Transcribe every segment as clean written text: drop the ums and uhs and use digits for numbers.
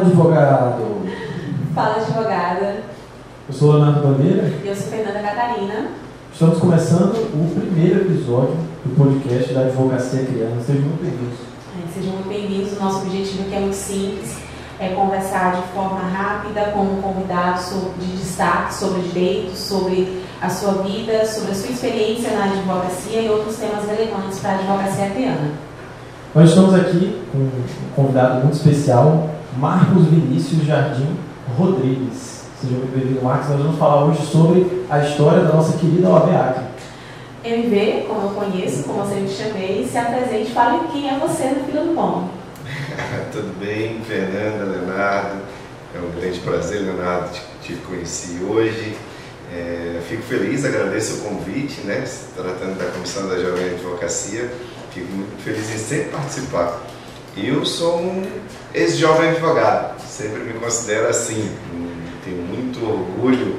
advogado! Fala, advogada. Eu sou Leonardo Bandeira. E eu sou Fernanda Catarina. Estamos começando o primeiro episódio do podcast da Advocacia Criana. Sejam muito bem-vindos. Sejam muito bem-vindos. O nosso objetivo aqui é muito simples, é conversar de forma rápida com um convidado de destaque sobre direitos, sobre a sua vida, sobre a sua experiência na advocacia e outros temas relevantes para a advocacia criana. Nós estamos aqui com um convidado muito especial, Marcos Vinícius Jardim Rodrigues. Seja muito bem-vindo, Marcos. Nós vamos falar hoje sobre a história da nossa querida OAB Acre. MV, como eu conheço, como eu sempre chamei, se apresente, fale quem é você no Fila do Pão. Tudo bem, Fernanda, Leonardo? É um grande prazer, Leonardo, te conheci hoje. Fico feliz, agradeço o convite, né? Se tratando da Comissão da Jovem Advocacia, fico muito feliz em sempre participar. Eu sou um ex-jovem advogado, sempre me considero assim, tenho muito orgulho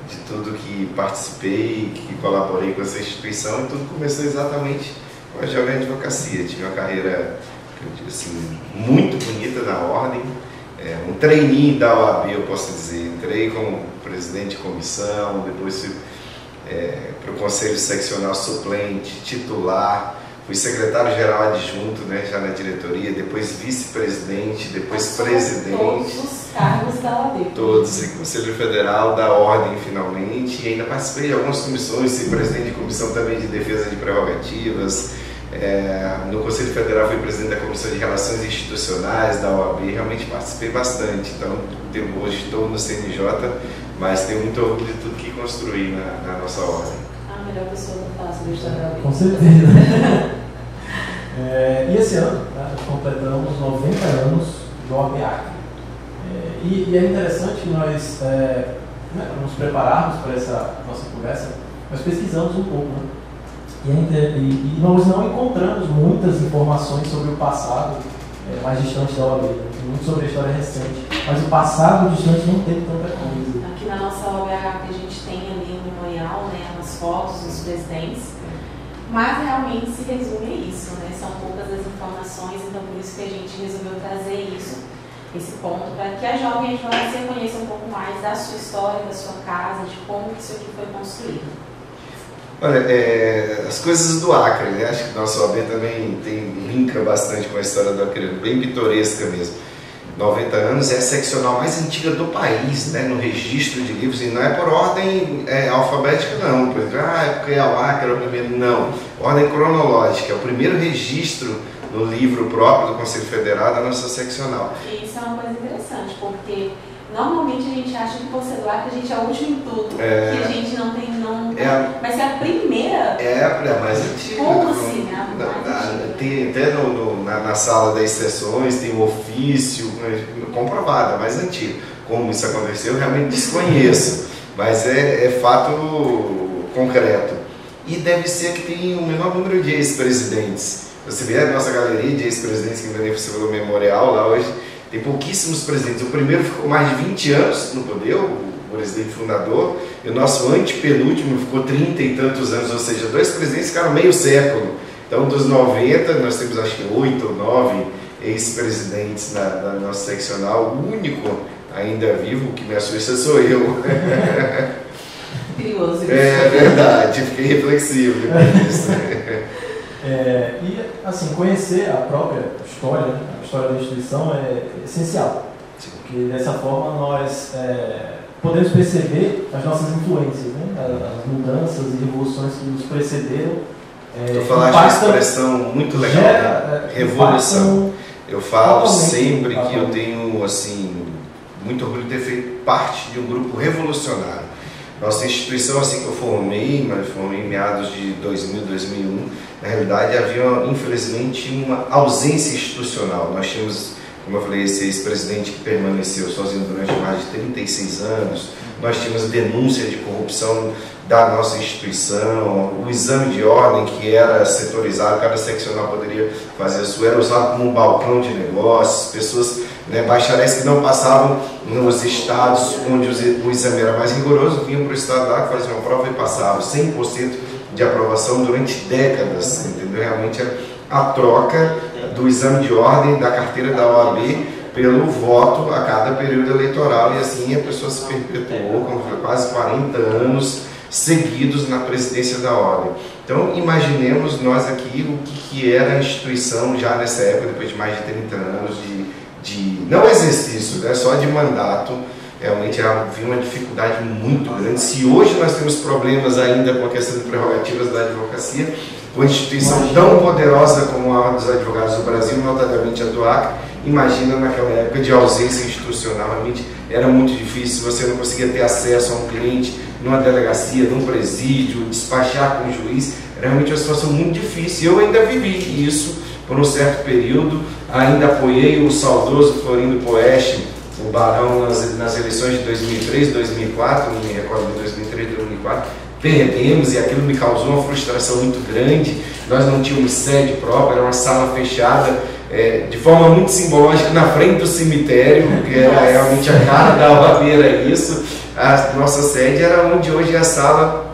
de tudo que participei, que colaborei com essa instituição, e tudo começou exatamente com a Jovem Advocacia. Tive uma carreira, assim, muito bonita na ordem, um trainee da OAB, eu posso dizer. Entrei como presidente de comissão, depois fui para o Conselho Seccional Suplente, titular, fui secretário-geral adjunto, né, já na diretoria, depois vice-presidente, depois presidente. Todos os cargos da OAB. Todos, e Conselho Federal da Ordem, finalmente, e ainda participei de algumas comissões, fui presidente de comissão também de defesa de prerrogativas. No Conselho Federal fui presidente da Comissão de Relações Institucionais da OAB, realmente participei bastante. Então, hoje estou no CNJ, mas tenho muito orgulho de tudo que construí na nossa ordem. A melhor pessoa para falar sobre a história da OAB. Com certeza. E esse ano, nós completamos 90 anos do OAB Acre. E é interessante que nós, para nos prepararmos para essa nossa conversa, nós pesquisamos um pouco, né? E nós não encontramos muitas informações sobre o passado mais distante da OAB, muito sobre a história recente, mas o passado distante não teve tanta coisa. Aqui na nossa OAB a gente tem ali um memorial, né, as fotos dos presidentes, mas realmente se resume a isso, né? São poucas as informações, então por isso que a gente resolveu trazer esse ponto, para que a jovem advocacia conheça um pouco mais da sua história, da sua casa, de como isso aqui foi construído. Olha, as coisas do Acre, né? Acho que nossa OAB também linka bastante com a história do Acre, bem pitoresca mesmo. 90 anos, é a seccional mais antiga do país, né? No registro de livros, e não é por ordem alfabética não, por exemplo, porque é o Acre, é o primeiro, não. Ordem cronológica, é o primeiro registro no livro próprio do Conselho Federal da nossa seccional. E isso é uma coisa interessante, porque normalmente a gente acha que por ser do Acre a gente é o último em tudo, que a gente não tem, mas é a primeira. É a mais antiga. Como assim? Tem até na sala das sessões, tem um ofício comprovado, a mais antiga. Como isso aconteceu, eu realmente desconheço, mas é fato concreto. E deve ser que tem o menor número de ex-presidentes. Você vê a nossa galeria de ex-presidentes que beneficiou do memorial lá hoje, tem pouquíssimos presidentes. O primeiro ficou mais de 20 anos no poder, o presidente fundador, e o nosso antepenúltimo ficou 30 e tantos anos, ou seja, 2 presidentes ficaram meio século. Então, dos 90, nós temos acho que 8 ou 9 ex-presidentes na nossa seccional. O único ainda vivo que me assusta sou eu. Curioso. É verdade, fiquei reflexivo depois disso. E, assim, conhecer a própria história, a história da instituição é essencial. Porque dessa forma nós podemos perceber as nossas influências, né? As mudanças e revoluções que nos precederam. Tu falaste uma expressão muito legal, né? Revolução. Eu falo sempre que eu tenho, assim, muito orgulho de ter feito parte de um grupo revolucionário. Nossa instituição, assim que eu formei, mas formei em meados de 2000, 2001, na realidade havia, infelizmente, uma ausência institucional. Nós tínhamos, como eu falei, esse ex-presidente que permaneceu sozinho durante mais de 36 anos, nós tínhamos denúncia de corrupção da nossa instituição, o exame de ordem que era setorizado, cada seccional poderia fazer a sua, era usado como um balcão de negócios, pessoas, bacharéis que não passavam nos estados onde o exame era mais rigoroso, vinham para o estado lá, faziam uma prova e passavam, 100% de aprovação durante décadas, entendeu? Realmente a troca do exame de ordem da carteira da OAB pelo voto a cada período eleitoral, e assim a pessoa se perpetuou com quase 40 anos seguidos na presidência da ordem. Então imaginemos nós aqui o que era a instituição já nessa época, depois de mais de 30 anos de não exercício, né, só de mandato. Realmente havia uma dificuldade muito grande. Se hoje nós temos problemas ainda com a questão de prerrogativas da advocacia, uma instituição tão poderosa como a Ordem dos Advogados do Brasil, notadamente a do Acre, imagina naquela época de ausência institucional, realmente era muito difícil, você não conseguia ter acesso a um cliente numa delegacia, num presídio, despachar com o juiz, era realmente uma situação muito difícil. Eu ainda vivi isso por um certo período, ainda apoiei o saudoso Florindo Poeste, o Barão, nas eleições de 2003, 2004, me recordo de 2003, 2004, perdemos e aquilo me causou uma frustração muito grande. Nós não tínhamos sede própria, era uma sala fechada, de forma muito simbológica, na frente do cemitério, que era realmente a cara da OAB, era isso. A nossa sede era onde hoje é a sala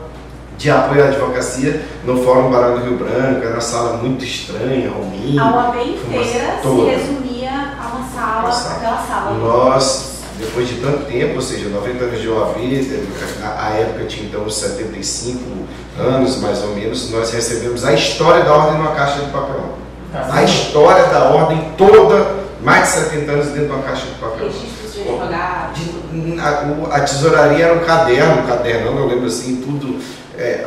de apoio à advocacia, no Fórum Barão do Rio Branco, era uma sala muito estranha, ruim. A OAB inteira se resumia a uma sala, aquela sala. Nós, depois de tanto tempo, ou seja, 90 anos de OAB, a época tinha então 75 anos mais ou menos, nós recebemos a história da ordem numa caixa de papel. A história da ordem toda, mais de 70 anos dentro de uma caixa de papel. Registros de advogados. A tesouraria era um cadernão, eu lembro assim, tudo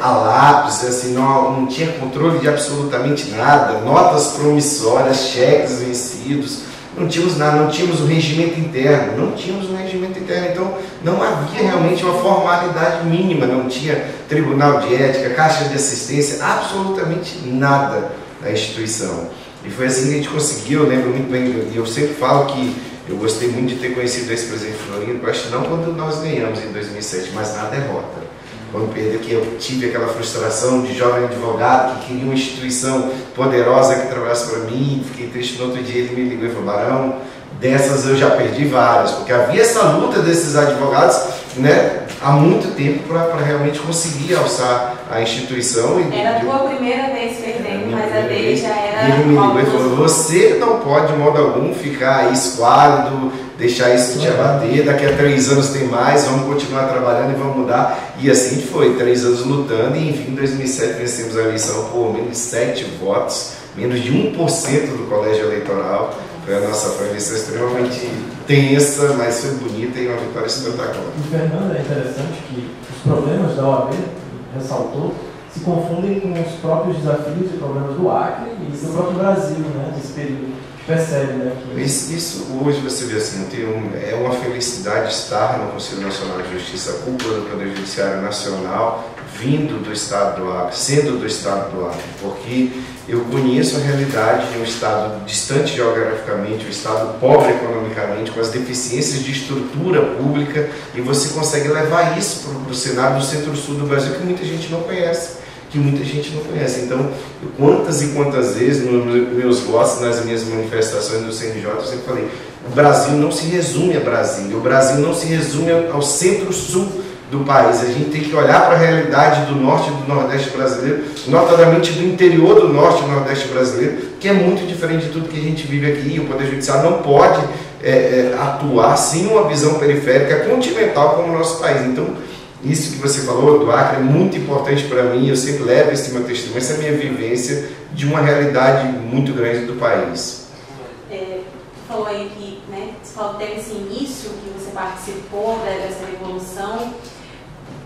a lápis, assim, não tinha controle de absolutamente nada, notas promissórias, cheques vencidos, não tínhamos nada, não tínhamos o regimento interno, então não havia realmente uma formalidade mínima, não tinha tribunal de ética, caixa de assistência, absolutamente nada da instituição. E foi assim que a gente conseguiu. Eu lembro muito bem, e eu sempre falo que eu gostei muito de ter conhecido o ex-presidente Florindo, eu acho que não quando nós ganhamos em 2007, mas na derrota. Quando perdeu, que eu tive aquela frustração de jovem advogado que queria uma instituição poderosa que trabalhasse para mim, fiquei triste. No outro dia ele me ligou e falou: Barão, dessas eu já perdi várias, porque havia essa luta desses advogados, né, há muito tempo para realmente conseguir alçar a instituição. Era a tua primeira vez perdendo, mas a dele já era. E ele me ligou e falou: você não pode de modo algum ficar aí esquálido, deixar isso te abater, daqui a 3 anos tem mais, vamos continuar trabalhando e vamos mudar. E assim foi, 3 anos lutando, e enfim, em 2007 vencemos a eleição por menos de 7 votos, menos de 1% do colégio eleitoral. Foi uma eleição extremamente tensa, mas foi bonita e uma vitória espetacular. E, Fernando, é interessante que os problemas da OAB, ressaltou, se confundem com os próprios desafios e problemas do Acre e do próprio Brasil, né, nesse período. Percebe, né? Que... Isso hoje você vê assim, é uma felicidade estar no Conselho Nacional de Justiça, a cúpula do Poder Judiciário Nacional, vindo do Estado do Acre, sendo do Estado do Acre, porque eu conheço a realidade de um Estado distante geograficamente, um Estado pobre economicamente, com as deficiências de estrutura pública, e você consegue levar isso para o cenário do centro-sul do Brasil, que muita gente não conhece. Então, quantas e quantas vezes nos meus votos, nas minhas manifestações do CNJ, eu sempre falei: o Brasil não se resume a Brasília, o Brasil não se resume ao centro-sul do país. A gente tem que olhar para a realidade do norte e do nordeste brasileiro, notadamente do interior do norte e nordeste brasileiro, que é muito diferente de tudo que a gente vive aqui. O Poder Judiciário não pode atuar sem uma visão periférica continental como o nosso país. Então, isso que você falou do Acre é muito importante para mim. Eu sempre levo esse meu testemunho, essa é a minha vivência de uma realidade muito grande do país. Você falou aí que, né, teve esse início que você participou dessa revolução.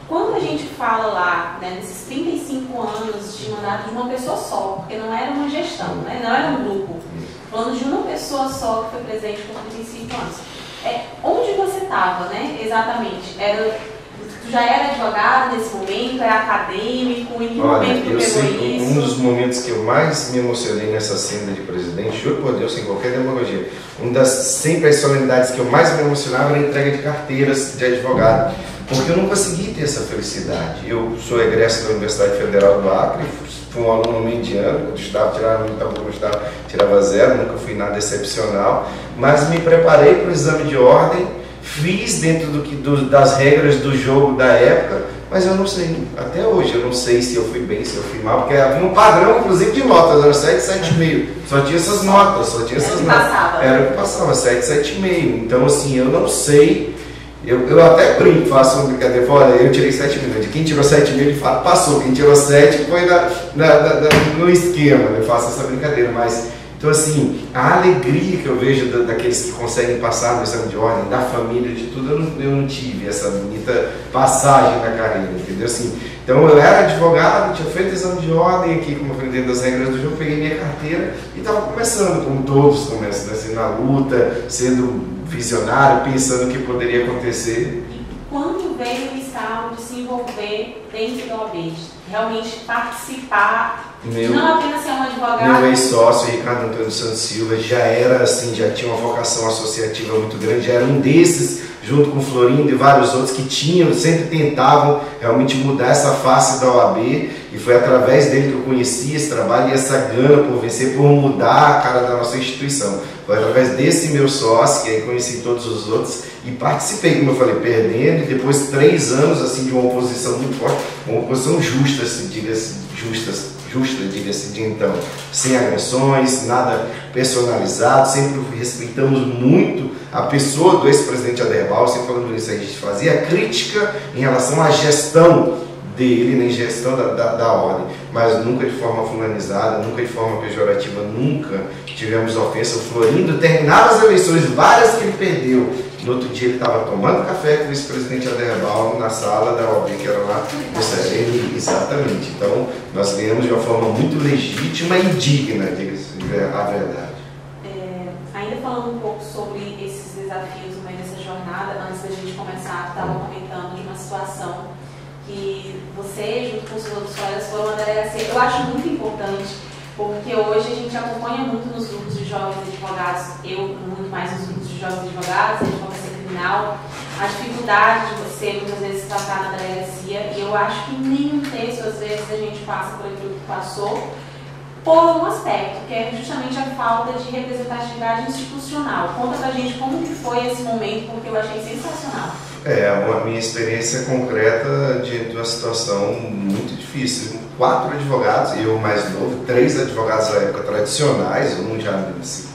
Quando a gente fala lá, né, nesses 35 anos de mandato de uma pessoa só, porque não era uma gestão, né, não era um grupo, falando de uma pessoa só que foi presidente por 35 anos. Onde você estava, né, exatamente? Tu já era advogado nesse momento, era acadêmico, em que momento tu pegou isso? Um dos momentos que eu mais me emocionei nessa senda de presidente, juro por Deus, sem qualquer demagogia, uma das sempre as solenidades que eu mais me emocionava era a entrega de carteiras de advogado, porque eu não consegui ter essa felicidade. Eu sou egresso da Universidade Federal do Acre, fui um aluno mediano, quando estudava, tirava 0, nunca fui nada excepcional, mas me preparei para o exame de ordem fiz dentro das regras do jogo da época, mas eu não sei, até hoje eu não sei se eu fui bem, se eu fui mal, porque havia um padrão, inclusive, de notas, era 7, 7,5, só tinha essas notas, era o que passava, 7, 7,5, então assim, eu não sei, eu até brinco, faço uma brincadeira, olha, eu tirei 7,5, de quem tirou 7,5 de fato passou, quem tirou 7 foi no esquema, eu faço essa brincadeira, mas... Então, assim, a alegria que eu vejo daqueles que conseguem passar no exame de ordem, da família, de tudo, eu não tive essa bonita passagem na carreira, entendeu? Assim, então, eu era advogado, tinha feito exame de ordem aqui, como eu falei, dentro das regras do jogo, peguei minha carteira e estava começando, como todos começam, né? Assim, na luta, sendo visionário, pensando o que poderia acontecer. E quando veio o estalo de se envolver dentro da OAB, realmente participar... não apenas ser um advogado. Meu ex-sócio, Ricardo Antônio Santos Silva, já era assim, já tinha uma vocação associativa muito grande, já era um desses, junto com o Florindo e vários outros que sempre tentavam realmente mudar essa face da OAB, e foi através dele que eu conheci esse trabalho e essa gana por vencer, por mudar a cara da nossa instituição. Foi através desse meu sócio que aí conheci todos os outros e participei, como eu falei, perdendo, e depois 3 anos assim, de uma oposição muito forte, uma oposição justa, assim, diga-se de então, sem agressões, nada personalizado, sempre respeitamos muito a pessoa do ex-presidente Aderbal, sempre falando isso, a gente fazia crítica em relação à gestão dele, na gestão da ordem, mas nunca de forma fulanizada, nunca de forma pejorativa, nunca tivemos ofensa. O Florindo terminava as eleições, várias que ele perdeu. No outro dia ele estava tomando café com o vice-presidente Aderbal na sala da OAB, que era lá no Sereno, exatamente. Então, nós ganhamos de uma forma muito legítima e digna, diga-se a verdade. Ainda falando um pouco sobre esses desafios no meio dessa jornada, antes da gente começar, estava comentando de uma situação que você, junto com os outros colegas, foram uma delegacia. Eu acho muito importante, porque hoje a gente acompanha muito nos grupos de jovens advogados, eu muito mais nos grupos de jovens advogados, advocacia criminal, a dificuldade de você muitas vezes tratar na delegacia, e eu acho que nem um terço às vezes a gente passa por aquilo que passou, por um aspecto, que é justamente a falta de representatividade institucional. Conta pra gente como que foi esse momento, porque eu achei sensacional. A minha experiência concreta diante de uma situação muito difícil. 4 advogados, eu mais novo, 3 advogados da época tradicionais, um já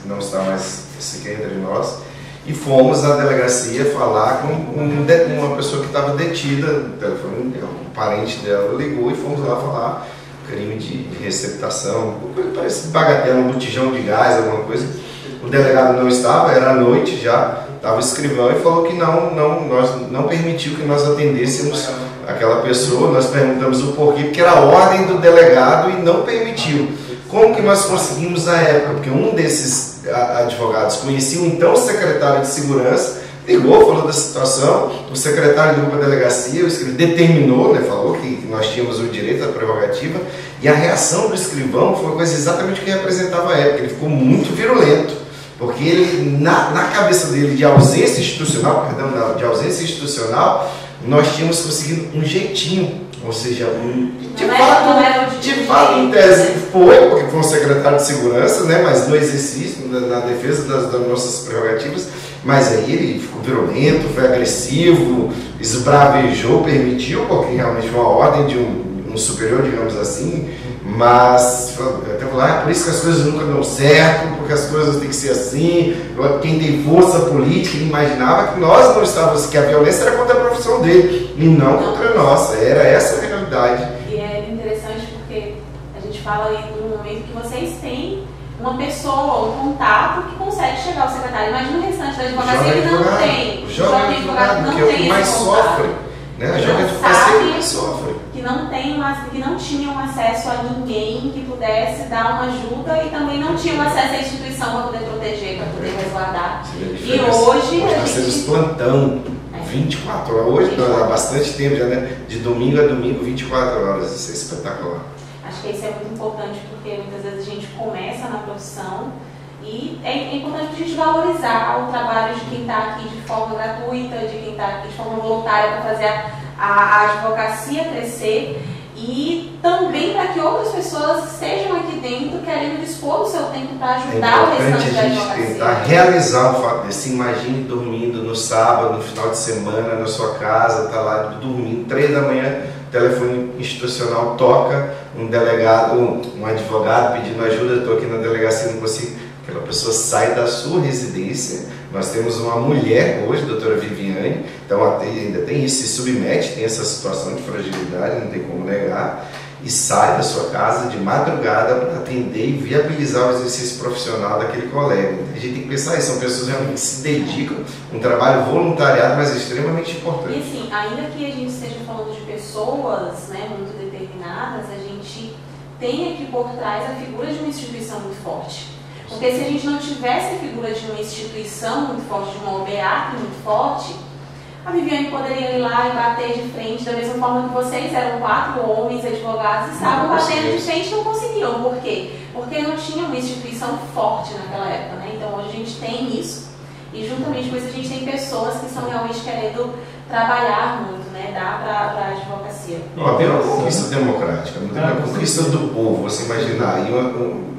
não está mais sequer entre nós, e fomos à delegacia falar com uma pessoa que estava detida, um parente dela ligou e fomos lá falar crime de receptação, parece bagatela, um botijão de gás, alguma coisa. O delegado não estava, era à noite já, estava o escrivão e falou que não permitiu que nós atendêssemos aquela pessoa. Nós perguntamos o porquê, porque era a ordem do delegado e não permitiu. Como que nós conseguimos na época? Porque um desses advogados conhecia o então secretário de segurança, ligou, falou da situação, o secretário ligou para a delegacia, o escrivão determinou, né, falou que nós tínhamos o direito à prerrogativa, e a reação do escrivão foi uma coisa exatamente o que representava a época. Ele ficou muito virulento, porque ele, na cabeça dele de ausência institucional, nós tínhamos conseguido um jeitinho, ou seja, de fato, em tese foi, porque foi um secretário de segurança, né, mas no exercício, na defesa das nossas prerrogativas, mas aí ele ficou virulento, foi agressivo, esbravejou, permitiu, porque realmente foi uma ordem de um superior, digamos assim, mas até falar, por isso que as coisas nunca dão certo, porque as coisas têm que ser assim. Quem tem força política imaginava que nós não estávamos, que a violência era contra a profissão dele e não contra a nossa, era essa a realidade. E é interessante porque a gente fala aí do momento que vocês têm uma pessoa, um contato que consegue chegar ao secretário. Imagina o restante da advocacia que não tem. O jovem advogado, que é o que mais sofre. Né? A jovem advocacia que mais sofre. Que não tinham acesso a ninguém que pudesse dar uma ajuda e também não tinham acesso à instituição para poder proteger, para poder resguardar. E hoje nós temos plantão 24 horas, hoje há bastante tempo, já, né? De domingo a domingo, 24 horas, isso é espetacular. Acho que isso é muito importante porque muitas vezes a gente começa na profissão e é importante a gente valorizar o trabalho de quem está aqui de forma gratuita, de quem está aqui de forma voluntária para fazer a advocacia crescer. e também para que outras pessoas estejam aqui dentro querendo dispor do seu tempo para ajudar o restante da advocacia. É importante a gente tentar realizar o fato desse. Imagine dormindo no sábado, no final de semana, na sua casa, tá lá dormindo, 3 da manhã, o telefone institucional toca, um delegado, um advogado pedindo ajuda, estou aqui na delegacia, não consigo. Aquela pessoa sai da sua residência. Nós temos uma mulher hoje, doutora Viviane, então ainda tem isso, se submete, tem essa situação de fragilidade, não tem como negar, e sai da sua casa de madrugada para atender e viabilizar o exercício profissional daquele colega. A gente tem que pensar isso, são pessoas realmente que se dedicam, um trabalho voluntariado, mas extremamente importante. E assim, ainda que a gente esteja falando de pessoas, né, muito determinadas, a gente tem aqui por trás a figura de uma instituição muito forte. Porque se a gente não tivesse a figura de uma instituição muito forte, de uma OBAC muito forte, a Viviane poderia ir lá e bater de frente, da mesma forma que vocês eram 4 homens advogados e estavam batendo de frente e não conseguiam. Por quê? Porque não tinha uma instituição forte naquela época, né? Então hoje a gente tem isso e juntamente com isso a gente tem pessoas que estão realmente querendo trabalhar muito, né? Dar para a advocacia. Ó, tem uma conquista democrática, uma conquista do povo, você imaginar.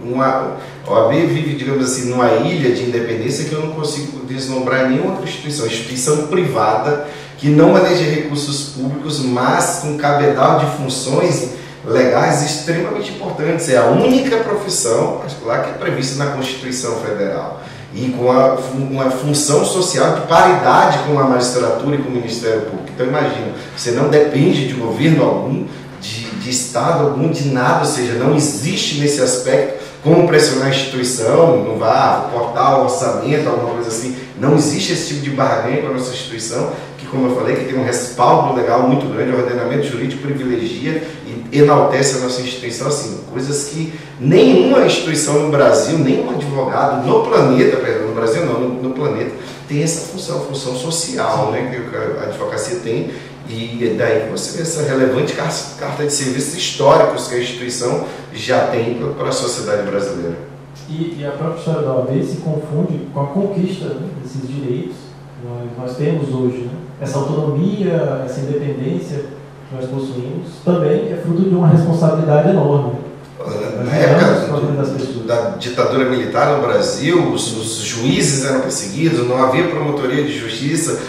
A OAB vive, digamos assim, numa ilha de independência que eu não consigo deslumbrar nenhuma outra instituição privada que não maneja recursos públicos, mas com cabedal de funções legais extremamente importantes. É a única profissão particular que é prevista na Constituição Federal e com uma função social de paridade com a magistratura e com o Ministério Público. Então imagina, você não depende de governo algum, de Estado algum, de nada, ou seja, não existe nesse aspecto como pressionar a instituição, não vá cortar o orçamento, alguma coisa assim. Não existe esse tipo de barganha com a nossa instituição, que, como eu falei, que tem um respaldo legal muito grande, o ordenamento jurídico privilegia e enaltece a nossa instituição, assim, coisas que nenhuma instituição no Brasil, nenhum advogado no planeta, perdão, no Brasil não, no planeta, tem essa função social, né, que a advocacia tem. E daí que você vê essa relevante carta de serviços históricos que a instituição já tem para a sociedade brasileira. E a própria história da OAB se confunde com a conquista, né, desses direitos que nós temos hoje. Né? Essa autonomia, essa independência que nós possuímos também é fruto de uma responsabilidade enorme. Na época da ditadura militar no Brasil, os juízes eram perseguidos, não havia promotoria de justiça,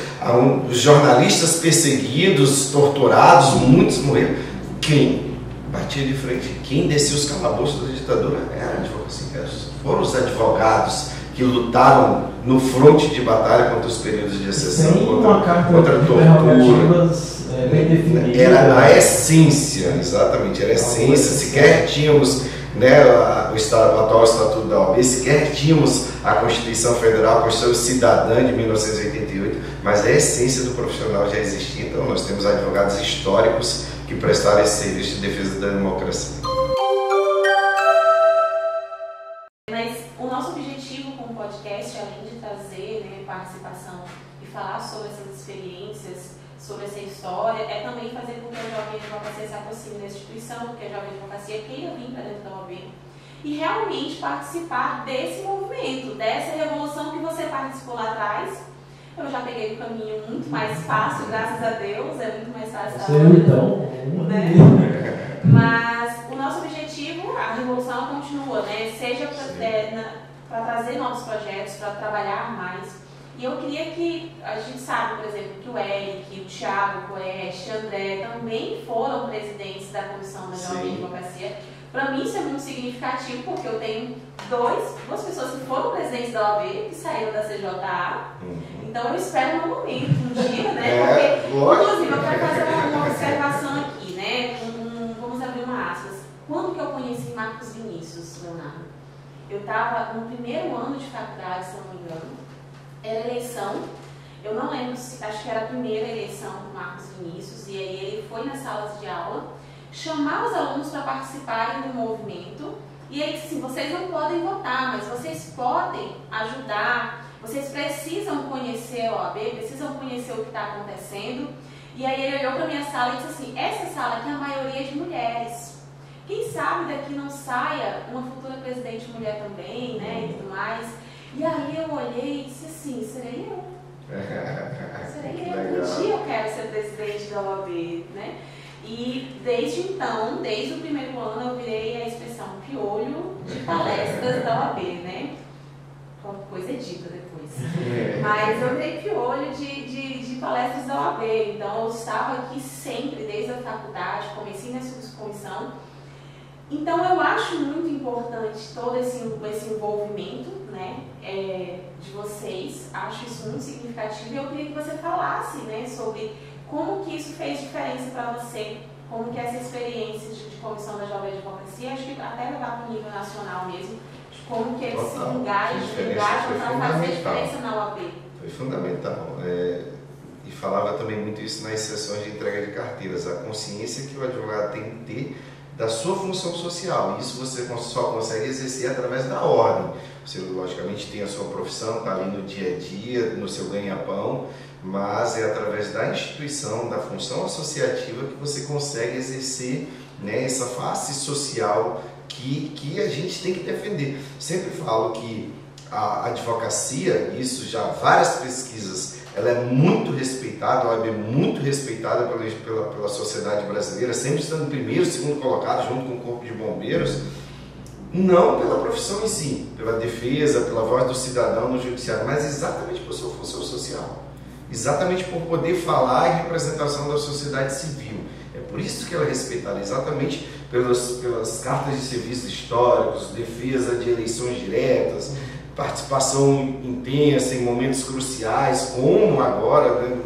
os jornalistas perseguidos, torturados, muitos morreram. Quem batia de frente, quem descia os calabouços da ditadura era a advocacia. Foram os advogados que lutaram no fronte de batalha contra os períodos de exceção, contra a tortura. Bem definida. Era a essência, exatamente, era a essência. Sequer tínhamos, né, o atual Estatuto da OAB, sequer tínhamos a Constituição Federal, a Constituição Cidadã de 1988, mas a essência do profissional já existia. Então nós temos advogados históricos que prestaram esse serviço de defesa da democracia. Mas o nosso objetivo com o podcast, além de trazer, né, participação e falar sobre essas experiências, sobre essa história, é também fazer com que a Jovem Advocacia se aproxime da instituição, que a Jovem Advocacia queira vir para dentro da OAB e realmente participar desse movimento, dessa revolução que você participou lá atrás. Eu já peguei um caminho muito mais fácil, graças a Deus, é muito mais fácil. Né? Mas o nosso objetivo, a revolução continua, né? Seja para trazer novos projetos, para trabalhar mais. E eu queria que, a gente sabe, por exemplo, que o Eric, o Thiago, o Coeste, o André também foram presidentes da comissão da Jovem Advocacia. Para mim isso é muito significativo, porque eu tenho duas pessoas que foram presidentes da OAB, que saíram da CJA. Então eu espero um momento, um dia, né? Porque, inclusive, eu quero fazer uma observação aqui, né? Vamos abrir uma aspas. Quando que eu conheci Marcos Vinícius, Leonardo? Eu estava no primeiro ano de faculdade, se não me engano. Era eleição, eu não lembro, acho que era a primeira eleição do Marcos Vinícius, e aí ele foi nas salas de aula chamar os alunos para participarem do movimento, e ele disse assim, vocês não podem votar, mas vocês podem ajudar, vocês precisam conhecer a OAB, precisam conhecer o que está acontecendo. E aí ele olhou para a minha sala e disse assim, essa sala aqui é a maioria de mulheres, quem sabe daqui não saia uma futura presidente mulher também, né, e tudo mais. E aí eu olhei e disse assim, serei eu. Serei eu. Um dia eu quero ser presidente da OAB, né? E desde então, desde o primeiro ano, eu virei a expressão piolho de palestras da OAB, né? Qualquer coisa é dita depois. Mas eu virei piolho de palestras da OAB, então eu estava aqui sempre, desde a faculdade, comecei nessa comissão. Então eu acho muito importante todo esse envolvimento, né, de vocês, acho isso muito significativo, e eu queria que você falasse, né, sobre como que isso fez diferença para você, como que essa experiência de comissão da Jovem Advocacia, acho que até levar para o nível nacional mesmo, de como que eles se engajam para fazer diferença na OAB. Foi fundamental. E falava também muito isso nas sessões de entrega de carteiras, a consciência que o advogado tem que ter da sua função social. Isso você só consegue exercer através da ordem. Você, logicamente, tem a sua profissão, está ali no dia a dia, no seu ganha-pão, mas é através da instituição, da função associativa que você consegue exercer, né, essa face social que a gente tem que defender. Sempre falo que a advocacia, isso já várias pesquisas, ela é muito respeitada, a OAB é muito respeitada pela sociedade brasileira, sempre estando em primeiro, segundo colocado, junto com o Corpo de Bombeiros, não pela profissão em si, pela defesa, pela voz do cidadão no judiciário, mas exatamente por sua função social, exatamente por poder falar em representação da sociedade civil. É por isso que ela é respeitada, exatamente pelas cartas de serviços históricos, defesa de eleições diretas, participação intensa em momentos cruciais, como agora, né,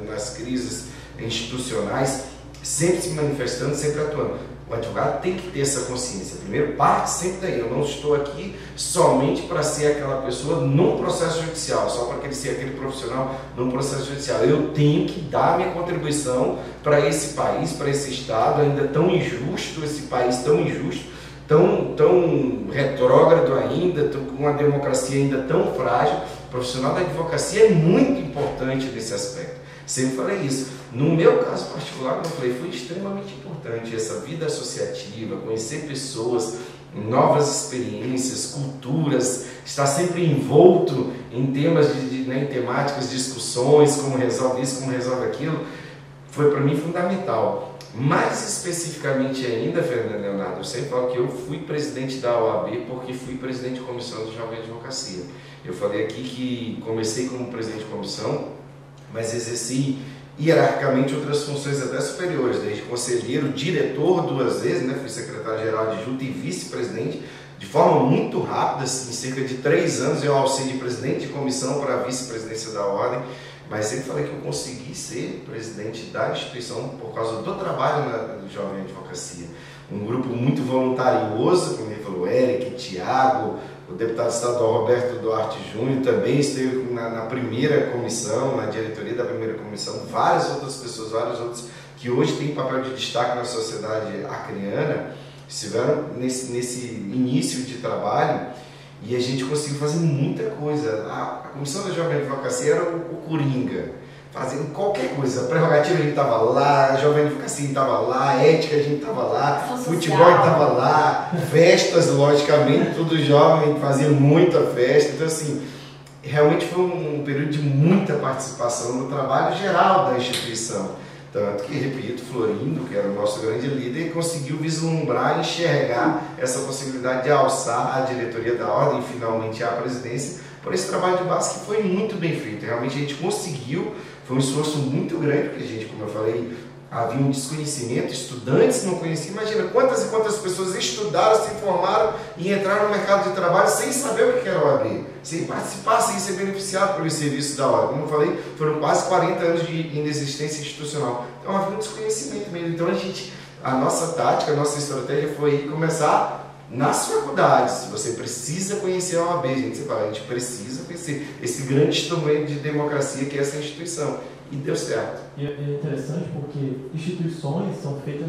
nas crises institucionais, sempre se manifestando, sempre atuando. O advogado tem que ter essa consciência. Primeiro, parte sempre daí. Eu não estou aqui somente para ser aquela pessoa num processo judicial, só para ser aquele profissional num processo judicial. Eu tenho que dar minha contribuição para esse país, para esse Estado ainda tão injusto, esse país tão injusto, tão retrógrado ainda, com uma democracia ainda tão frágil. O profissional da advocacia é muito importante nesse aspecto. Sempre falei isso. No meu caso particular, como eu falei, foi extremamente importante essa vida associativa, conhecer pessoas, novas experiências, culturas, estar sempre envolto em temas, em temáticas, discussões, como resolve isso, como resolve aquilo, foi para mim fundamental. Mais especificamente ainda, Fernando Leonardo, eu sempre falo que eu fui presidente da OAB porque fui presidente de comissão de Jovem Advocacia. Eu falei aqui que comecei como presidente de comissão, mas exerci hierarquicamente outras funções até superiores, desde conselheiro, diretor 2 vezes, né? Fui secretário-geral adjunto e vice-presidente, de forma muito rápida, em cerca de 3 anos eu alcei de presidente de comissão para a vice-presidência da ordem, mas sempre falei que eu consegui ser presidente da instituição por causa do trabalho na Jovem Advocacia. Um grupo muito voluntarioso, como ele falou, Eric, Tiago, o deputado estadual Roberto Duarte Júnior também esteve na primeira comissão, na diretoria da primeira comissão, várias outras pessoas, vários outros que hoje têm papel de destaque na sociedade acreana, estiveram nesse início de trabalho e a gente conseguiu fazer muita coisa. A comissão da Jovem Advocacia era o coringa, fazendo qualquer coisa. A prerrogativa a gente estava lá, a Jovem Advocacia estava lá, a ética a gente estava lá, futebol estava lá, festas, logicamente, tudo jovem, fazia muita festa. Então, assim, realmente foi um período de muita participação no trabalho geral da instituição. Tanto que, repito, Florindo, que era o nosso grande líder, conseguiu vislumbrar, enxergar essa possibilidade de alçar a diretoria da ordem e finalmente a presidência por esse trabalho de base que foi muito bem feito. Realmente a gente conseguiu, foi um esforço muito grande, porque a gente, como eu falei, havia um desconhecimento, estudantes não conheciam. Imagina quantas e quantas pessoas estudaram, se formaram e entraram no mercado de trabalho sem saber o que era o OAB, sem participar, sem ser beneficiado pelos serviços da ordem. Como eu falei, foram quase 40 anos de inexistência institucional. Então havia um desconhecimento mesmo. Então a nossa tática, a nossa estratégia foi começar nas faculdades. Você precisa conhecer a OAB, gente. Você fala, a gente precisa conhecer esse grande instrumento de democracia que é essa instituição. E deu certo. E é interessante porque instituições são feitas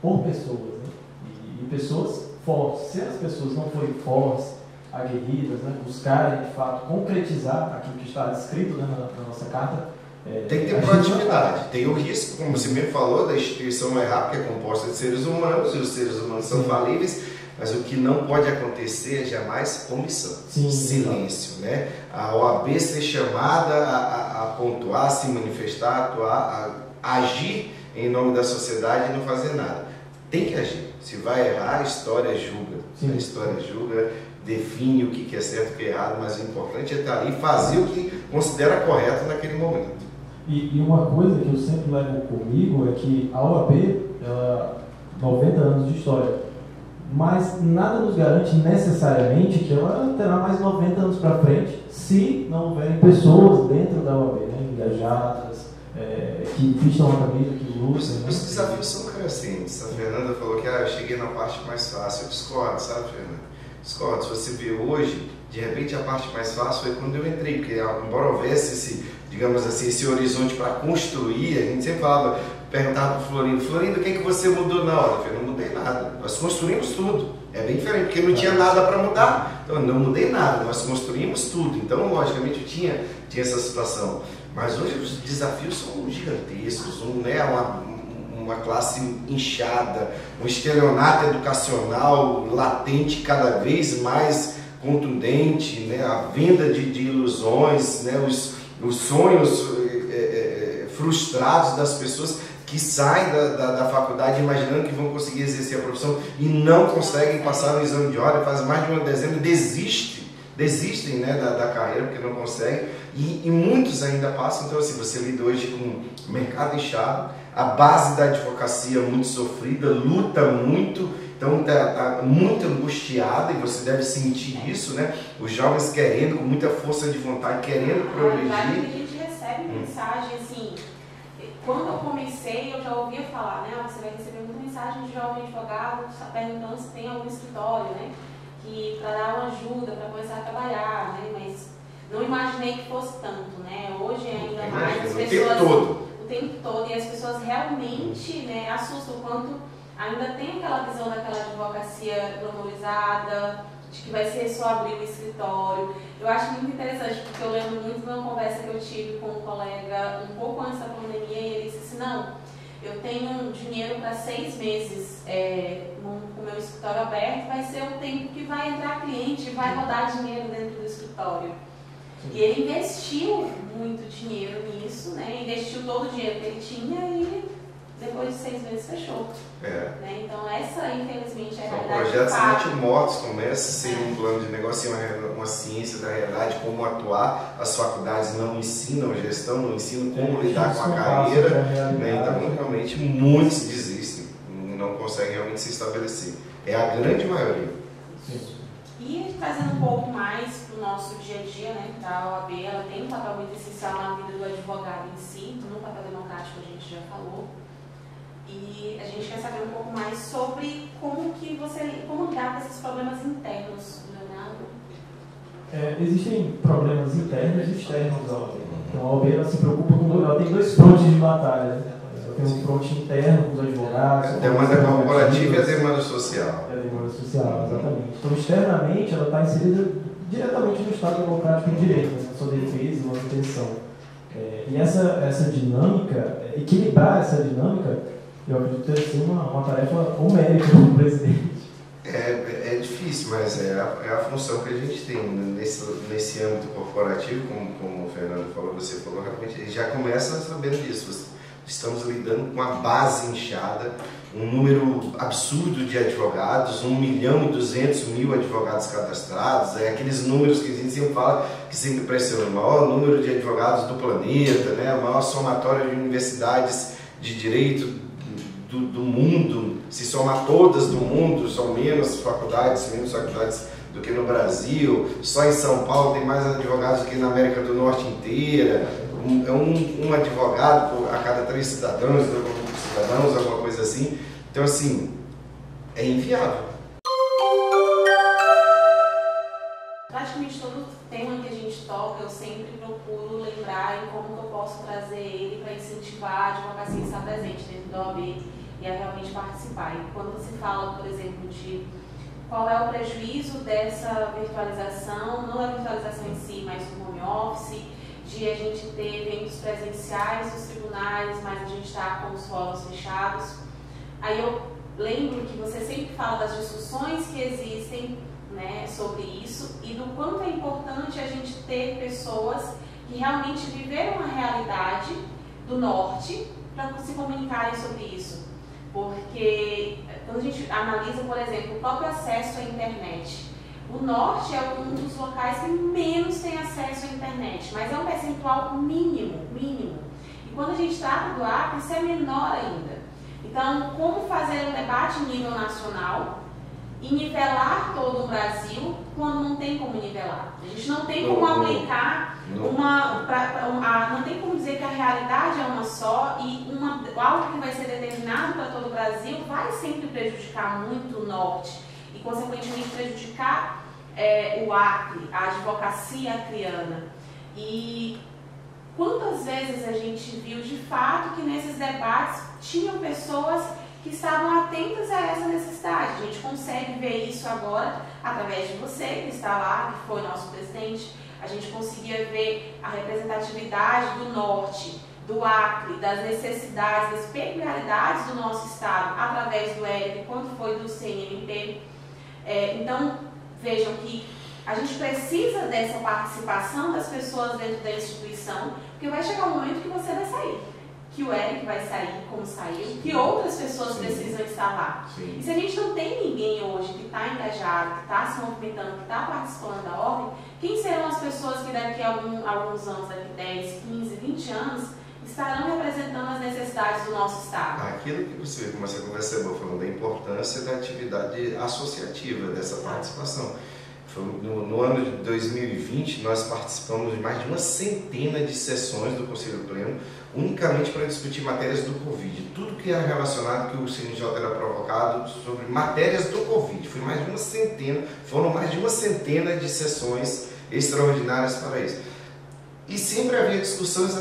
por pessoas, né? E pessoas fortes. Se as pessoas não forem fortes, aguerridas, né? Buscarem de fato concretizar aquilo que está escrito, né, na nossa carta, tem que ter proatividade. Tem o risco, como você mesmo falou, da instituição errar, porque é composta de seres humanos e os seres humanos são falíveis. Mas o que não pode acontecer é jamais omissão, silêncio, né? A OAB ser chamada a pontuar, se manifestar, atuar, a agir em nome da sociedade e não fazer nada. Tem que agir. Se vai errar, a história julga. Sim. A história julga, define o que é certo e o que é errado, mas o importante é estar ali e fazer o que considera correto naquele momento. E uma coisa que eu sempre levo comigo é que a OAB, ela 90 anos de história, mas nada nos garante necessariamente que ela terá mais 90 anos para frente se não houverem pessoas dentro da OAB, né, engajadas, que vistam a camisa, que lutam. Os desafios são crescentes. A Fernanda falou que eu cheguei na parte mais fácil. Eu discordo, sabe, Fernanda? Discordo. Se você vê hoje, de repente a parte mais fácil foi quando eu entrei, porque embora houvesse esse, digamos assim, esse horizonte para construir, a gente sempre falava, perguntava para o Florindo, o que é que você mudou na hora? Eu falei, não mudei nada, nós construímos tudo. É bem diferente, porque não tinha nada para mudar. Então, não mudei nada, nós construímos tudo. Então, logicamente, tinha essa situação. Mas hoje os desafios são gigantescos, uma classe inchada, um estelionato educacional latente cada vez mais contundente, né? A venda de ilusões, né? Os sonhos frustrados das pessoas que saem da faculdade imaginando que vão conseguir exercer a profissão e não conseguem passar no exame de ordem, faz mais de um dezembro, desistem, né, da carreira porque não conseguem, e muitos ainda passam. Então, assim, você lida hoje com o mercado inchado, a base da advocacia muito sofrida, luta muito, então está muito angustiada, e você deve sentir isso, né? Os jovens querendo, com muita força de vontade, querendo progredir. A gente recebe mensagem, assim, quando eu comecei, eu já ouvia falar, né? Você vai receber muita mensagem de jovem advogado perguntando se tem algum escritório, né? Que para dar uma ajuda, para começar a trabalhar, né? Mas não imaginei que fosse tanto, né? Hoje ainda mais as pessoas o tempo todo, e as pessoas realmente, né, assustam o quanto ainda tem aquela visão daquela advocacia glamorizada, de que vai ser só abrir um escritório. Eu acho muito interessante, porque eu lembro muito de uma conversa que eu tive com um colega um pouco antes da pandemia, e ele disse assim, não, eu tenho dinheiro para 6 meses com o meu escritório aberto, vai ser o tempo que vai entrar cliente, vai rodar dinheiro dentro do escritório. E ele investiu muito dinheiro nisso, né? Investiu todo o dinheiro que ele tinha e depois de 6 meses fechou. Né? Então essa, infelizmente, é a realidade. O projeto Semente Mortos começa sem um plano de negócio, uma ciência da realidade, como atuar. As faculdades não ensinam gestão, não ensinam como lidar com a carreira. Né? Então, realmente, muitos desistem, não conseguem realmente se estabelecer. É a grande maioria. E trazendo um pouco mais para o nosso dia a dia, né, da OAB, ela tem um papel muito essencial na vida do advogado em si, no papel democrático a gente já falou. E a gente quer saber um pouco mais sobre como lidar com esses problemas internos, Leonardo. Existem problemas internos e externos da OAB. Então a OAB ela se preocupa com ela tem 2 frontes de batalha. Tem um fronte interno com os advogados. A demanda corporativa e a demanda social. A demanda social, exatamente. Então, externamente, ela está inserida diretamente no Estado Democrático de Direito, né, na sua defesa e manutenção. E essa dinâmica, equilibrar essa dinâmica, eu acredito ter sido uma tarefa homérica do presidente. É difícil, mas é a função que a gente tem nesse âmbito corporativo, como o Fernando falou, você falou, realmente, já começa sabendo disso. Estamos lidando com uma base inchada, um número absurdo de advogados, 1.200.000 advogados cadastrados, aqueles números que a gente sempre fala, que sempre impressiona, o maior número de advogados do planeta, né? O maior somatório de universidades de direito do mundo. Se somar todas do mundo, são menos faculdades do que no Brasil. Só em São Paulo tem mais advogados do que na América do Norte inteira. Um advogado a cada 3 cidadãos, alguma coisa assim. Então, assim, é inviável. Praticamente todo tema que a gente toca, eu sempre procuro lembrar em como eu posso trazer ele para incentivar a advocacia a estar presente dentro da OAB e a realmente participar. E quando você fala, por exemplo, de qual é o prejuízo dessa virtualização, não da virtualização em si, mas do home office, de a gente ter eventos presenciais dos tribunais, mas a gente está com os fóruns fechados. Aí eu lembro que você sempre fala das discussões que existem, né, sobre isso e do quanto é importante a gente ter pessoas que realmente viveram a realidade do norte, se comunicarem sobre isso. Porque quando a gente analisa, por exemplo, o próprio acesso à internet, o norte é um dos locais que menos tem acesso à internet, mas é um percentual mínimo. E quando a gente trata do Acre, isso é menor ainda. Então, como fazer um debate em nível nacional e nivelar todo o Brasil quando não tem como nivelar? A gente não tem como aplicar não tem como dizer que a realidade é uma só e algo que vai ser determinado para todo o Brasil vai sempre prejudicar muito o norte e, consequentemente, prejudicar o Acre, a advocacia acreana. E quantas vezes a gente viu, de fato, que nesses debates tinham pessoas que estavam atentas a essa necessidade. A gente consegue ver isso agora através de você, que está lá, que foi nosso presidente. A gente conseguia ver a representatividade do norte, do Acre, das necessidades, das peculiaridades do nosso estado, através do ERIC, quando foi do CNMP. Então, vejam que a gente precisa dessa participação das pessoas dentro da instituição, porque vai chegar um momento que você vai sair, que o Eric vai sair como saiu, que outras pessoas precisam estar lá. E se a gente não tem ninguém hoje que está engajado, que está se movimentando, que está participando da ordem, quem serão as pessoas que daqui a alguns anos, daqui 10, 15, 20 anos, estarão representando as necessidades do nosso estado? Aquilo que você começou a conversar, falando da importância da atividade associativa, dessa participação. No ano de 2020, nós participamos de mais de uma centena de sessões do Conselho Pleno, unicamente para discutir matérias do Covid. Tudo que era relacionado, que o CNJ era provocado sobre matérias do Covid. Foram mais de uma centena de sessões extraordinárias para isso. E sempre havia discussões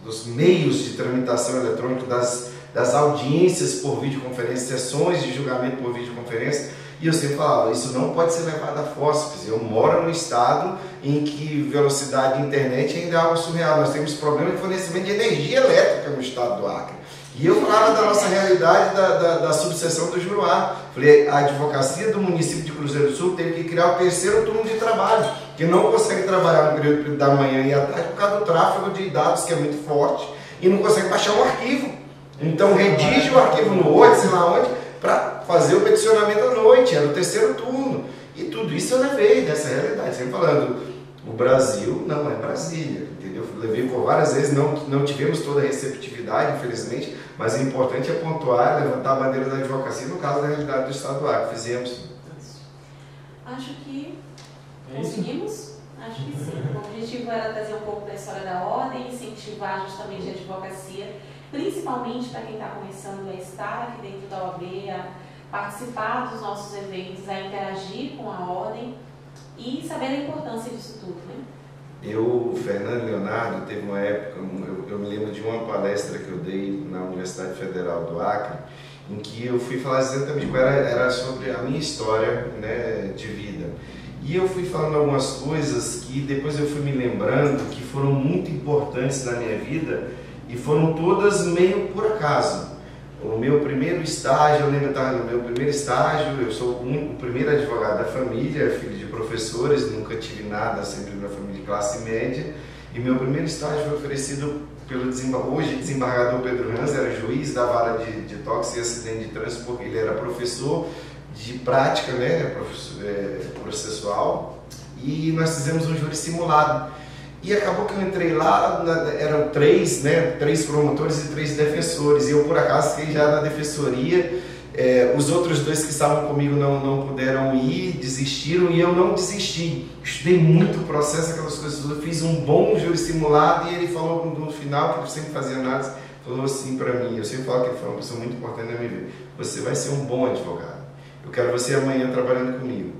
dos meios de tramitação eletrônica, das audiências por videoconferência, sessões de julgamento por videoconferência. E eu sempre falava, isso não pode ser levado a fósseis. Eu moro num estado em que velocidade de internet ainda é algo surreal. Nós temos problema de fornecimento de energia elétrica no estado do Acre. E eu falava da nossa realidade da subseção do Juruá. Falei, a advocacia do município de Cruzeiro do Sul teve que criar o terceiro turno de trabalho, que não consegue trabalhar no período da manhã e à tarde por causa do tráfego de dados que é muito forte e não consegue baixar um arquivo. Então redige o arquivo no Word, sei lá onde, para fazer o peticionamento à noite, era o terceiro turno. E tudo isso eu levei dessa realidade, sempre falando, o Brasil não é Brasília, entendeu? Levei por várias vezes, não tivemos toda a receptividade, infelizmente, mas o importante é pontuar, levantar a bandeira da advocacia, no caso da realidade do Estado do Acre, fizemos. Acho que conseguimos? Acho que sim. O objetivo era trazer um pouco da história da ordem, incentivar justamente a advocacia, principalmente para quem está começando a estar aqui dentro da OAB, a participar dos nossos eventos, a interagir com a ordem e saber a importância disso tudo, né? O Fernando Leonardo, teve uma época, eu me lembro de uma palestra que eu dei na Universidade Federal do Acre, em que eu fui falar exatamente qual era sobre a minha história, né, de vida. E eu fui falando algumas coisas que depois eu fui me lembrando que foram muito importantes na minha vida e foram todas meio por acaso. O meu primeiro estágio, eu lembro, no meu primeiro estágio, eu sou o primeiro advogado da família, filho de professores, nunca tive nada, sempre na família de classe média. E meu primeiro estágio foi oferecido pelo hoje desembargador Pedro Ranz, era juiz da vara de tóxico e acidente de trânsito, porque ele era professor de prática, né, processual, e nós fizemos um júri simulado. E acabou que eu entrei lá, eram três promotores e 3 defensores, e eu por acaso fiquei já na defensoria. Os outros 2 que estavam comigo não puderam ir, desistiram, e eu não desisti. Estudei muito o processo, aquelas coisas todas. Eu fiz um bom júri simulado, e ele falou no final, que eu sempre fazia análise, falou assim para mim, eu sempre falo que ele foi uma pessoa muito importante na minha vida: você vai ser um bom advogado, eu quero você amanhã trabalhando comigo.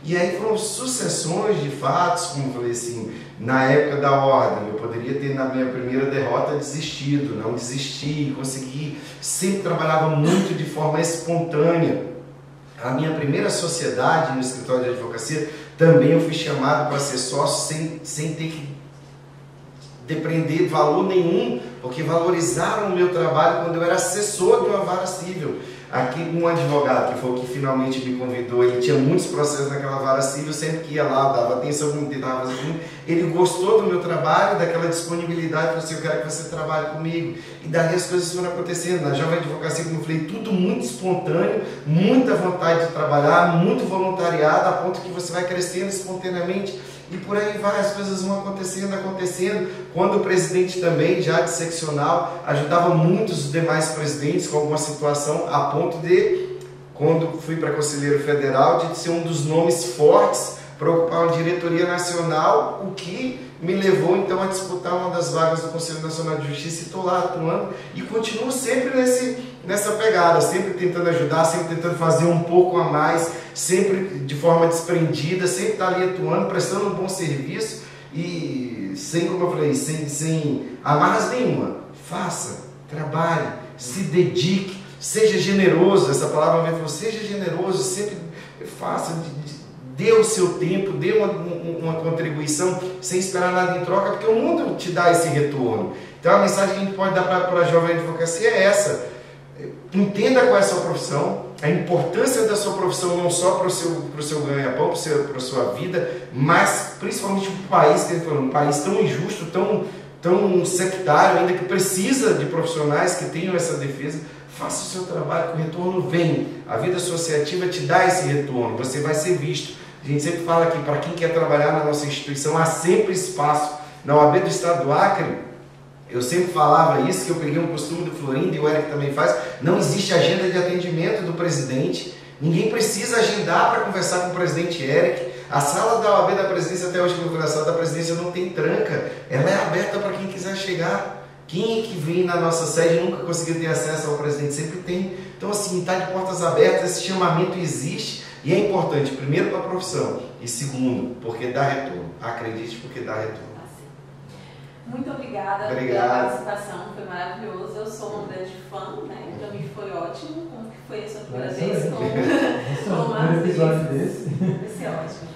E aí foram sucessões de fatos, como eu falei assim, na época da ordem, eu poderia ter na minha primeira derrota desistido, não desisti, consegui, sempre trabalhava muito de forma espontânea. A minha primeira sociedade no escritório de advocacia, também eu fui chamado para ser sócio sem ter que depender de valor nenhum, porque valorizaram o meu trabalho quando eu era assessor de uma vara civil. Aqui um advogado, que foi o que finalmente me convidou, ele tinha muitos processos naquela vara civil, sempre que ia lá, dava atenção, ele gostou do meu trabalho, daquela disponibilidade, falou assim, eu quero que você trabalhe comigo. E daí as coisas foram acontecendo. Na Jovem Advocacia, como eu falei, tudo muito espontâneo, muita vontade de trabalhar, muito voluntariado, a ponto que você vai crescendo espontaneamente. E por aí vai, as coisas vão acontecendo. Quando o presidente também, já de seccional, ajudava muitos demais presidentes com alguma situação, a ponto de, quando fui para conselheiro federal, de ser um dos nomes fortes para ocupar uma diretoria nacional, o que me levou então a disputar uma das vagas do Conselho Nacional de Justiça, e estou lá atuando e continuo sempre nessa pegada, sempre tentando ajudar, sempre tentando fazer um pouco a mais, sempre de forma desprendida, sempre estar ali atuando, prestando um bom serviço e sem, como eu falei, sem amarras nenhuma. Faça, trabalhe, se dedique, seja generoso. Essa palavra me falou, seja generoso, sempre faça, dê o seu tempo, dê uma contribuição sem esperar nada em troca, porque o mundo te dá esse retorno. Então a mensagem que a gente pode dar para a Jovem Advocacia é essa: entenda qual é a sua profissão, a importância da sua profissão não só para o seu ganha-pão, para a sua vida, mas principalmente para o país, que ele falou, um país tão injusto, tão sectário ainda, que precisa de profissionais que tenham essa defesa. Faça o seu trabalho, que o retorno vem. A vida associativa te dá esse retorno, você vai ser visto. A gente sempre fala que para quem quer trabalhar na nossa instituição, há sempre espaço. Na OAB do Estado do Acre, eu sempre falava isso, que eu peguei um costume do Florindo, e o Eric também faz, não existe agenda de atendimento do presidente, ninguém precisa agendar para conversar com o presidente Eric. A sala da OAB da presidência, até hoje, a sala da presidência não tem tranca, ela é aberta para quem quiser chegar. Quem é que vem na nossa sede e nunca conseguiu ter acesso ao presidente? Sempre tem. Então, assim, está de portas abertas, esse chamamento existe e é importante, primeiro, para a profissão e segundo, porque dá retorno. Acredite, porque dá retorno. Muito obrigada pela participação, foi maravilhoso. Eu sou uma grande fã, né? Para mim foi ótimo. Como que foi a sua primeira vez com o episódio desse? Vai ser ótimo.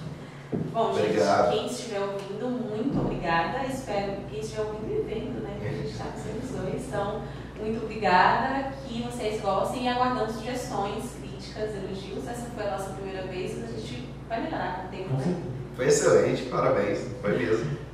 Bom, obrigado. Gente, quem estiver ouvindo, muito obrigada. Espero que quem estiver ouvindo e vendo, né? Que a gente está com os dois. Então, muito obrigada, que vocês gostem e aguardando sugestões, críticas, elogios. Essa foi a nossa primeira vez, mas a gente vai melhorar com o tempo, né? Foi excelente, parabéns. Foi mesmo.